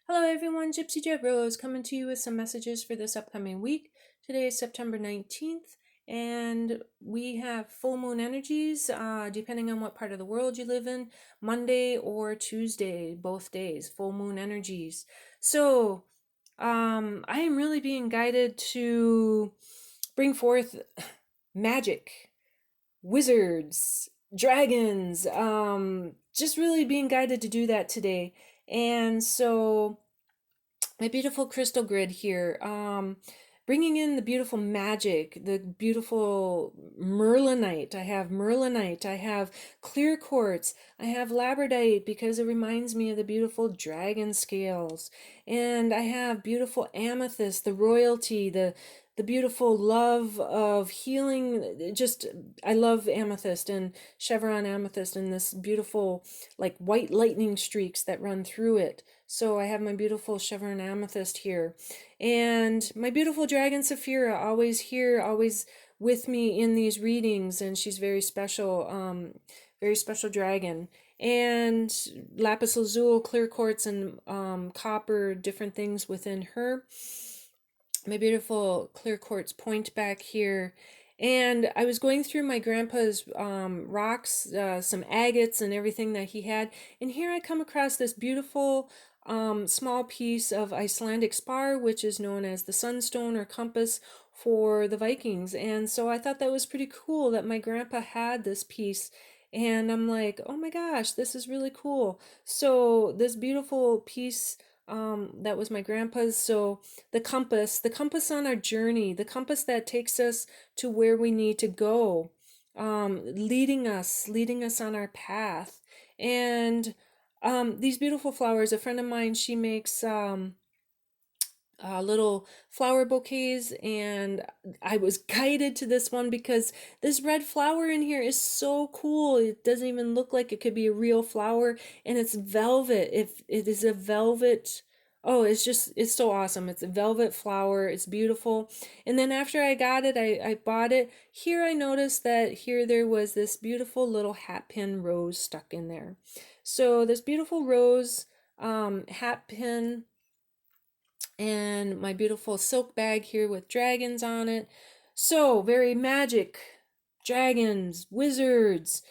Hello everyone, Gypsy Jet Rose coming to you with some messages for this upcoming week. Today is September 19th, and we have full moon energies, depending on what part of the world you live in, Monday or Tuesday, both days, full moon energies. So, I am really being guided to bring forth magic, wizards, dragons, just really being guided to do that today. And so my beautiful crystal grid here, bringing in the beautiful magic, the beautiful merlinite. I have merlinite, I have clear quartz, I have labradorite because it reminds me of the beautiful dragon scales, and I have beautiful amethyst, the royalty, the beautiful love of healing. Just, I love amethyst and chevron amethyst and this beautiful like white lightning streaks that run through it. So I have my beautiful chevron amethyst here, and my beautiful dragon Saphira, always here, always with me in these readings, and she's very special dragon. And lapis lazuli, clear quartz, and copper, different things within her. My beautiful clear quartz point back here. And I was going through my grandpa's rocks, some agates and everything that he had. And here I come across this beautiful small piece of Icelandic spar, which is known as the sunstone or compass for the Vikings. And so I thought that was pretty cool that my grandpa had this piece. And I'm like, oh my gosh, this is really cool. So this beautiful piece that was my grandpa's. So the compass on our journey, the compass that takes us to where we need to go, leading us on our path. And these beautiful flowers, a friend of mine, she makes little flower bouquets, and I was guided to this one because this red flower in here is so cool. It doesn't even look like it could be a real flower, and it's velvet. If it is a velvet, oh, it's so awesome. It's a velvet flower. It's beautiful. And then after I got it, I bought it. Here I noticed that here there was this beautiful little hat pin rose stuck in there. So this beautiful rose hat pin, and my beautiful silk bag here with dragons on it. So, very magic, dragons, wizards.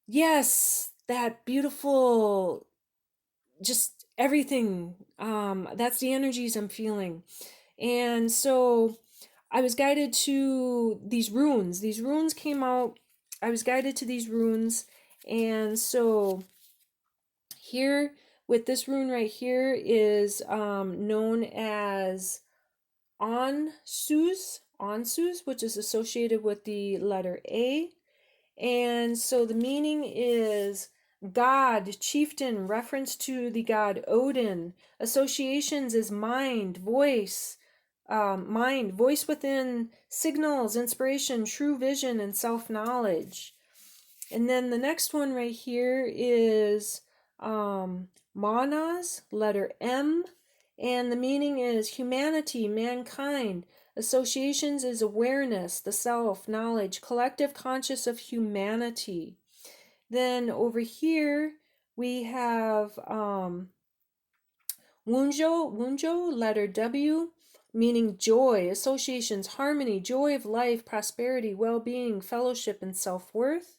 Yes, that beautiful, just everything. That's the energies I'm feeling. And so I was guided to these runes. These runes came out. I was guided to these runes. And so here with this rune right here is known as Onsus, which is associated with the letter A. And so the meaning is God, chieftain, reference to the god Odin. Associations is mind, voice within, signals, inspiration, true vision, and self-knowledge. And then the next one right here is Manas, letter M, and the meaning is humanity, mankind. Associations is awareness, the self, knowledge, collective conscious of humanity. Then over here we have Wunjo, letter W, meaning joy, associations, harmony, joy of life, prosperity, well-being, fellowship, and self-worth.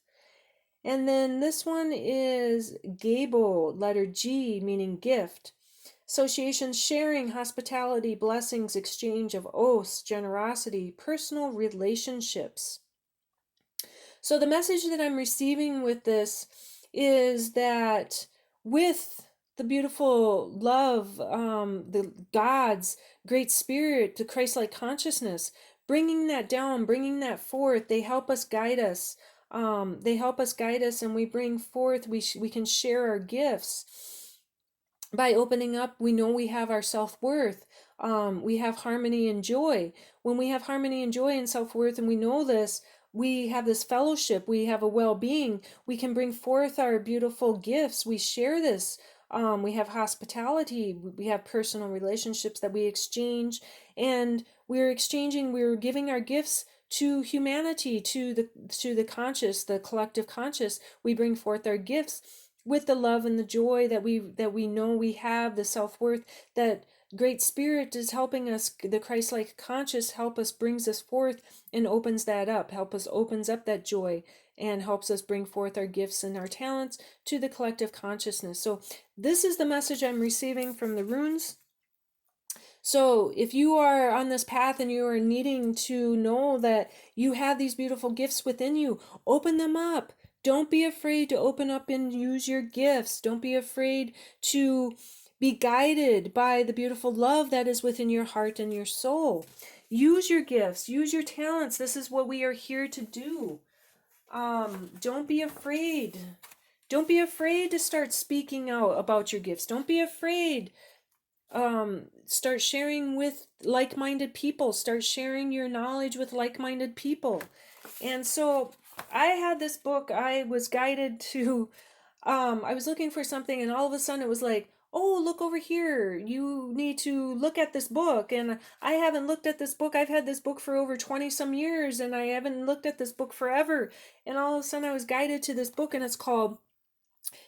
And then this one is Gable, letter G, meaning gift. Associations, sharing, hospitality, blessings, exchange of oaths, generosity, personal relationships. So the message that I'm receiving with this is that with the beautiful love, the God's great spirit, the Christ-like consciousness, bringing that down, bringing that forth, they help us guide us. They help us guide us, and we bring forth, we can share our gifts. By opening up, we know we have our self-worth. We have harmony and joy. When we have harmony and joy and self-worth, and we know this, we have this fellowship, we have a well-being, we can bring forth our beautiful gifts, we share this. We have hospitality, we have personal relationships that we exchange, and we're giving our gifts to humanity, to the conscious, the collective conscious. We bring forth our gifts, with the love and the joy that we know we have, the self-worth, that great spirit is helping us, the Christ-like conscious help us, brings us forth and opens that up, opens up that joy and helps us bring forth our gifts and our talents to the collective consciousness. So this is the message I'm receiving from the runes. So if you are on this path and you are needing to know that you have these beautiful gifts within you, open them up. Don't be afraid to open up and use your gifts. Don't be afraid to be guided by the beautiful love that is within your heart and your soul. Use your gifts, use your talents. This is what we are here to do. Don't be afraid. Don't be afraid to start speaking out about your gifts. Don't be afraid. Start sharing with like-minded people. Start sharing your knowledge with like-minded people. And so I had this book. I was guided to, I was looking for something, and all of a sudden it was like, oh, look over here. You need to look at this book. And I haven't looked at this book. I've had this book for over 20 some years, and I haven't looked at this book forever. And all of a sudden I was guided to this book, and it's called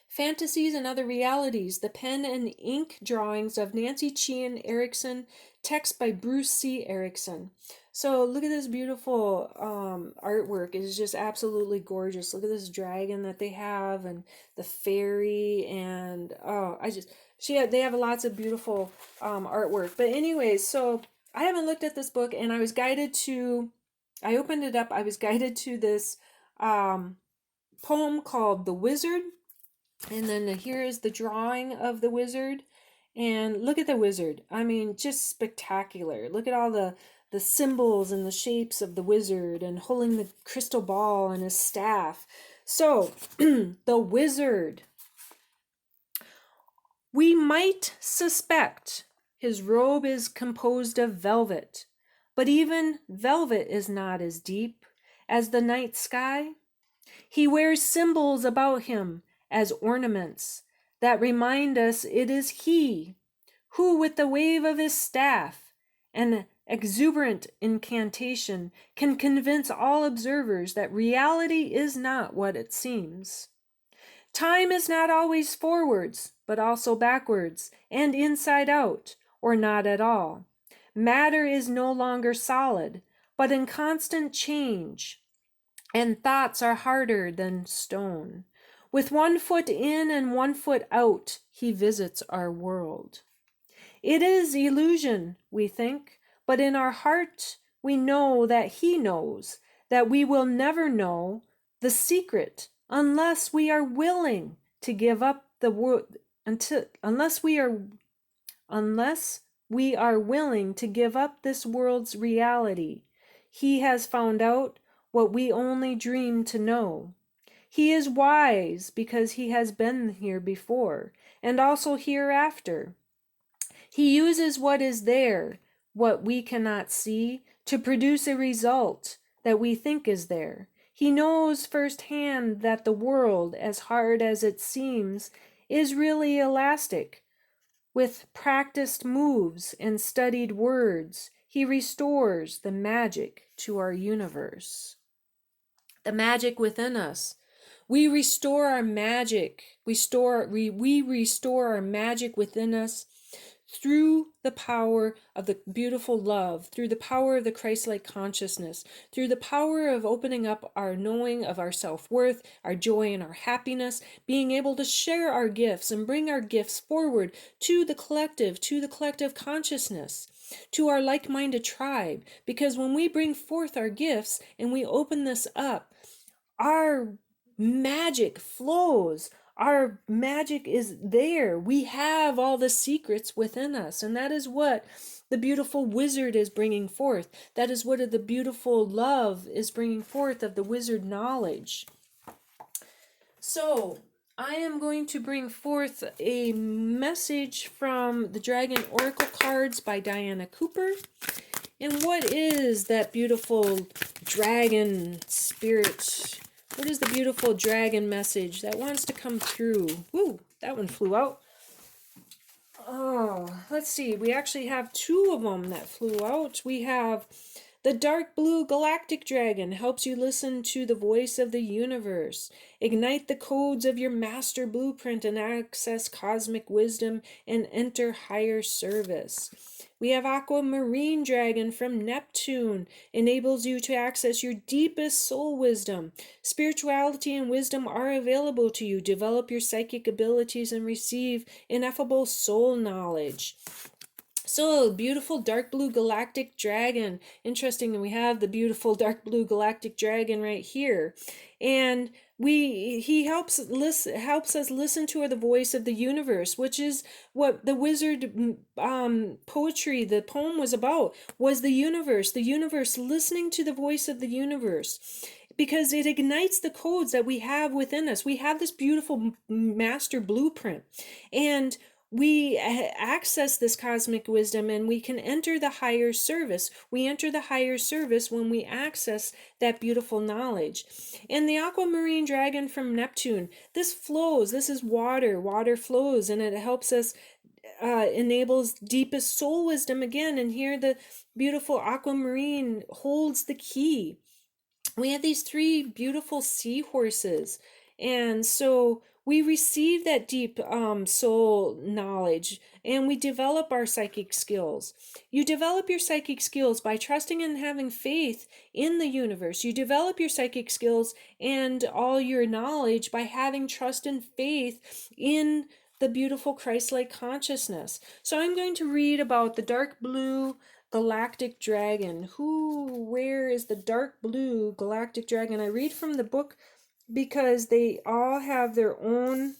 Fantasies and Other Realities, the pen and ink drawings of Nancy Chien Erickson, text by Bruce C. Erickson. So look at this beautiful artwork. It is just absolutely gorgeous. Look at this dragon that they have, and the fairy, and they have lots of beautiful artwork. But anyways, so I haven't looked at this book, and I was guided to, I opened it up, I was guided to this poem called The Wizard. And then here is the drawing of the wizard. And look at the wizard. I mean, just spectacular. Look at all the symbols and the shapes of the wizard, and holding the crystal ball and his staff. So, the wizard. We might suspect his robe is composed of velvet, but even velvet is not as deep as the night sky. He wears symbols about him as ornaments that remind us it is he who, with the wave of his staff and exuberant incantation, can convince all observers that reality is not what it seems. Time is not always forwards, but also backwards and inside out, or not at all. Matter is no longer solid, but in constant change, and thoughts are harder than stone. With 1 foot in and 1 foot out, he visits our world. It is illusion, we think, but in our heart we know that he knows, that we will never know the secret unless we are willing to give up the world, unless we are willing to give up this world's reality. He has found out what we only dream to know. He is wise because he has been here before, and also hereafter. He uses what is there, what we cannot see, to produce a result that we think is there. He knows firsthand that the world, as hard as it seems, is really elastic. With practiced moves and studied words, he restores the magic to our universe. The magic within us. We restore our magic. We restore our magic within us through the power of the beautiful love, through the power of the Christ-like consciousness, through the power of opening up our knowing of our self-worth, our joy and our happiness, being able to share our gifts and bring our gifts forward to the collective consciousness, to our like-minded tribe. Because when we bring forth our gifts and we open this up, our magic flows. Our magic is there. We have all the secrets within us. And that is what the beautiful wizard is bringing forth. That is what the beautiful love is bringing forth of the wizard knowledge. So I am going to bring forth a message from the Dragon Oracle cards by Diana Cooper. And what is that beautiful dragon spirit? What is the beautiful dragon message that wants to come through? Woo, that one flew out. Oh, let's see. We actually have two of them that flew out. We have The dark blue galactic dragon helps you listen to the voice of the universe, ignite the codes of your master blueprint, and access cosmic wisdom and enter higher service. We have Aquamarine Dragon from Neptune, enables you to access your deepest soul wisdom. Spirituality and wisdom are available to you. Develop your psychic abilities and receive ineffable soul knowledge. So, beautiful dark blue galactic dragon. Interesting, we have the beautiful dark blue galactic dragon right here. And he helps us listen to the voice of the universe, which is what the wizard poetry, the poem was about, was the universe listening to the voice of the universe, because it ignites the codes that we have within us. We have this beautiful master blueprint, and we access this cosmic wisdom, and we can enter the higher service. We enter the higher service when we access that beautiful knowledge. And the aquamarine dragon from Neptune, this flows. This is water. Water flows, and it helps us, enables deepest soul wisdom again. And here the beautiful aquamarine holds the key. We have these three beautiful seahorses, and so we receive that deep soul knowledge, and we develop our psychic skills. You develop your psychic skills by trusting and having faith in the universe. You develop your psychic skills and all your knowledge by having trust and faith in the beautiful Christ-like consciousness. So I'm going to read about the dark blue galactic dragon. Where is the dark blue galactic dragon? I read from the book because they all have their own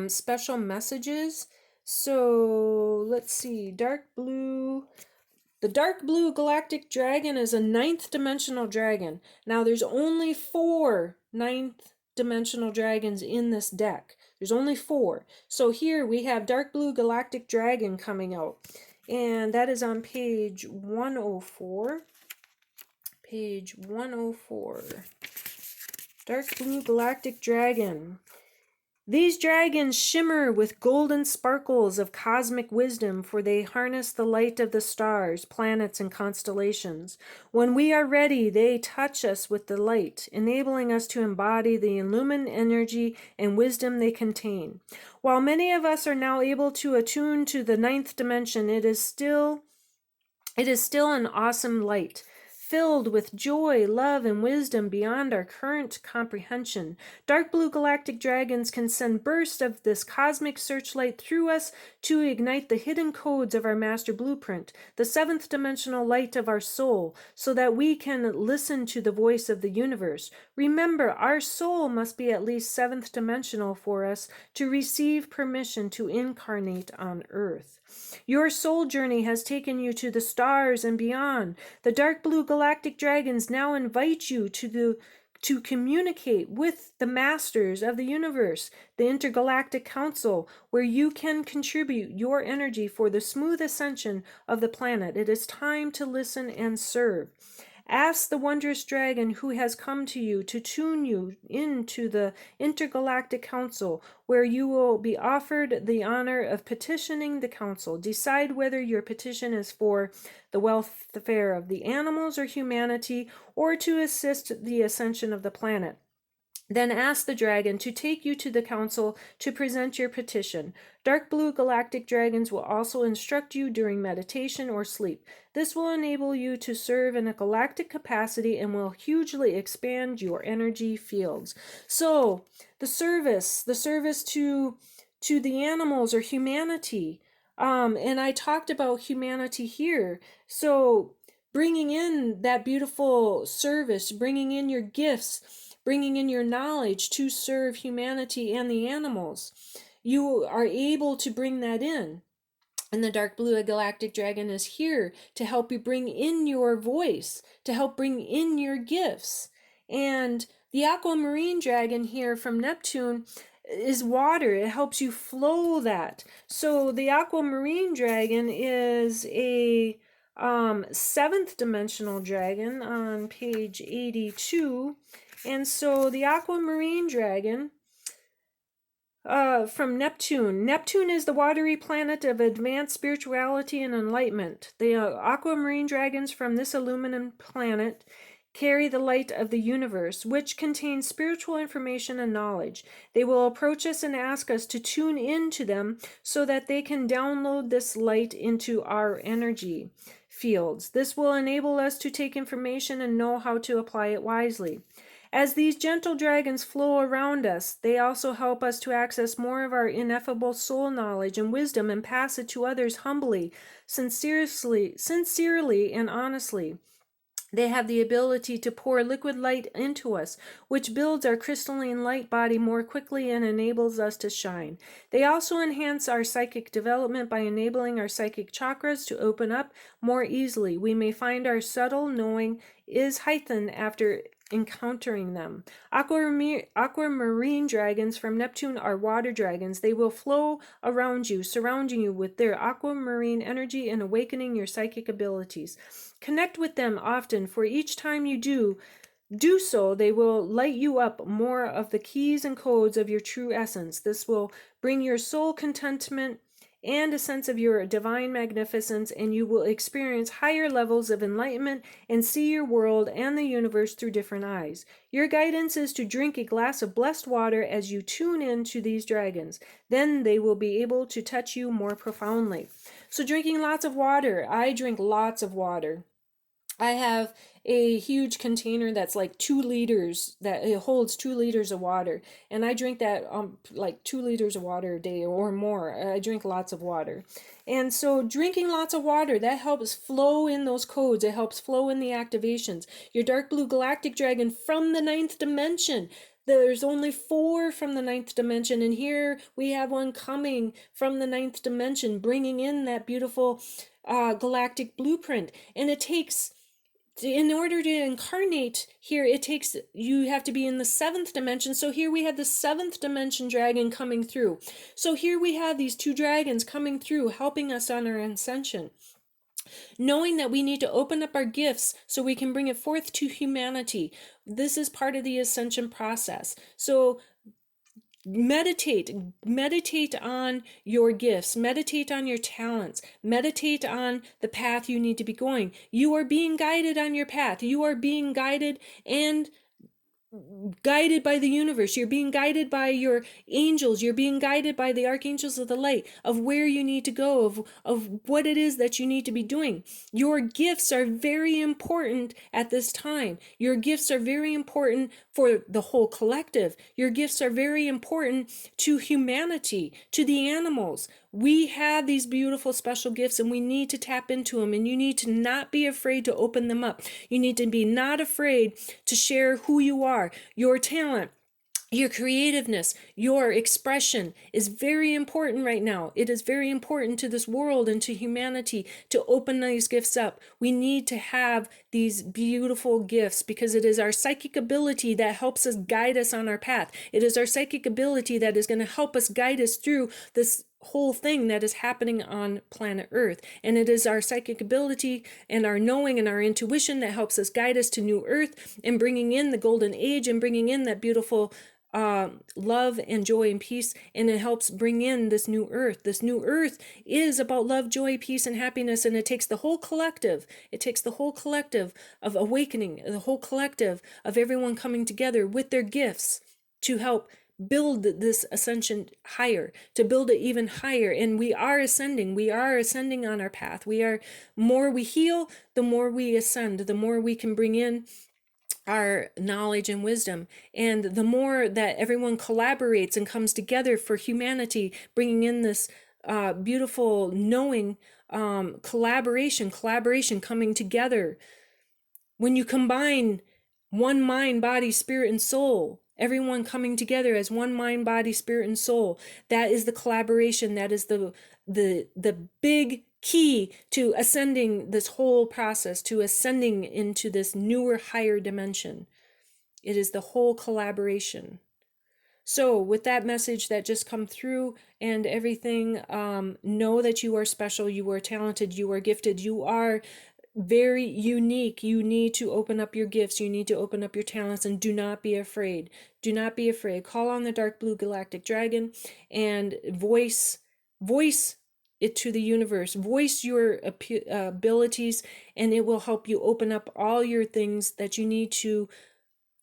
special messages. So let's see. The dark blue galactic dragon is a 9th dimensional dragon. Now there's only 4 9th dimensional dragons in this deck. There's only 4. So here we have dark blue galactic dragon coming out. And that is on page 104. Page 104. Dark blue galactic dragon. These dragons shimmer with golden sparkles of cosmic wisdom, for they harness the light of the stars, planets, and constellations. When we are ready, they touch us with the light, enabling us to embody the illumined energy and wisdom they contain. While many of us are now able to attune to the 9th dimension, it is still an awesome light, filled with joy, love, and wisdom beyond our current comprehension. Dark blue galactic dragons can send bursts of this cosmic searchlight through us to ignite the hidden codes of our master blueprint, the 7th dimensional light of our soul, so that we can listen to the voice of the universe. Remember, our soul must be at least 7th dimensional for us to receive permission to incarnate on Earth. Your soul journey has taken you to the stars and beyond. The dark blue galactic dragons now invite you to communicate with the masters of the universe, the Intergalactic Council, where you can contribute your energy for the smooth ascension of the planet. It is time to listen and serve. Ask the wondrous dragon who has come to you to tune you into the Intergalactic Council, where you will be offered the honor of petitioning the council. Decide whether your petition is for the welfare of the animals or humanity, or to assist the ascension of the planet. Then ask the dragon to take you to the council to present your petition. Dark blue galactic dragons will also instruct you during meditation or sleep. This will enable you to serve in a galactic capacity and will hugely expand your energy fields. So, the service to the animals or humanity. And I talked about humanity here. So, bringing in that beautiful service, bringing in your gifts, bringing in your knowledge to serve humanity and the animals. You are able to bring that in. And the dark blue galactic dragon is here to help you bring in your voice, to help bring in your gifts. And the aquamarine dragon here from Neptune is water. It helps you flow that. So the aquamarine dragon is a 7th dimensional dragon on page 82. And so the aquamarine dragon from Neptune. Neptune is the watery planet of advanced spirituality and enlightenment. The aquamarine dragons from this aluminum planet carry the light of the universe, which contains spiritual information and knowledge. They will approach us and ask us to tune in to them so that they can download this light into our energy fields. This will enable us to take information and know how to apply it wisely. As these gentle dragons flow around us, they also help us to access more of our ineffable soul knowledge and wisdom and pass it to others humbly, sincerely, and honestly. They have the ability to pour liquid light into us, which builds our crystalline light body more quickly and enables us to shine. They also enhance our psychic development by enabling our psychic chakras to open up more easily. We may find our subtle knowing is heightened after encountering them. Aquamarine dragons from Neptune are water dragons. They will flow around you, surrounding you with their aquamarine energy and awakening your psychic abilities. Connect with them often, for each time you do so, they will light you up more of the keys and codes of your true essence. This will bring your soul contentment and a sense of your divine magnificence, and you will experience higher levels of enlightenment and see your world and the universe through different eyes. Your guidance is to drink a glass of blessed water as you tune in to these dragons. Then they will be able to touch you more profoundly. So drinking lots of water. I drink lots of water. I have a huge container that's like 2 liters, that it holds 2 liters of water, and I drink that like 2 liters of water a day or more. I drink lots of water. And so drinking lots of water, that helps flow in those codes. It helps flow in the activations. Your dark blue galactic dragon from the 9th dimension. There's only 4 from the 9th dimension, and here we have one coming from the 9th dimension, bringing in that beautiful galactic blueprint. And it takes, in order to incarnate here, you have to be in the 7th dimension. So here we have the 7th dimension dragon coming through. So here we have these 2 dragons coming through, helping us on our ascension. Knowing that we need to open up our gifts so we can bring it forth to humanity. This is part of the ascension process. So meditate on your gifts, meditate on your talents, meditate on the path you need to be going. You are being guided on your path. You are being guided by the universe. You're being guided by your angels. You're being guided by the archangels of the light of where you need to go, of what it is that you need to be doing. Your gifts are very important at this time. Your gifts are very important for the whole collective. Your gifts are very important to humanity, to the animals. We have these beautiful special gifts, and we need to tap into them, and you need to not be afraid to open them up. You need to be not afraid to share who you are. Your talent, your creativeness, your expression is very important right now. It is very important to this world and to humanity to open these gifts up. We need to have these beautiful gifts because it is our psychic ability that helps us guide us on our path. It is our psychic ability that is going to help us guide us through this whole thing that is happening on planet Earth. And it is our psychic ability and our knowing and our intuition that helps us guide us to New Earth and bringing in the golden age and bringing in that beautiful love and joy and peace, and it helps bring in this new earth. This new earth is about love, joy, peace, and happiness, and it takes the whole collective. It takes the whole collective of awakening, the whole collective of everyone coming together with their gifts to help build this ascension higher, to build it even higher. And we are ascending on our path. More we heal, the more we ascend, the more we can bring in our knowledge and wisdom, and the more that everyone collaborates and comes together for humanity, bringing in this beautiful knowing, collaboration coming together. When you combine one mind, body, spirit, and soul, everyone coming together as one mind, body, spirit, and soul, that is the collaboration. That is the big key to ascending this whole process, to ascending into this newer, higher dimension. It is the whole collaboration. So with that message that just come through and everything, know that you are special, you are talented, you are gifted, you are very unique. You need to open up your gifts. You need to open up your talents, and do not be afraid. Do not be afraid. Call on the dark blue galactic dragon and voice it to the universe. Voice your abilities, and it will help you open up all your things that you need to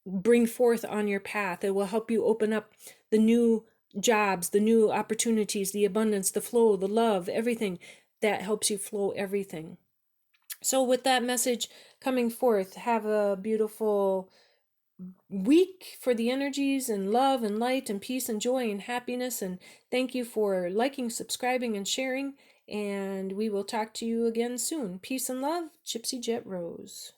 bring forth on your path. It will help you open up the new jobs, the new opportunities, the abundance, the flow, the love, everything that helps you flow everything. So, with that message coming forth, have a beautiful week for the energies and love and light and peace and joy and happiness. And thank you for liking, subscribing, and sharing. And we will talk to you again soon. Peace and love, Gypsy Jet Rose.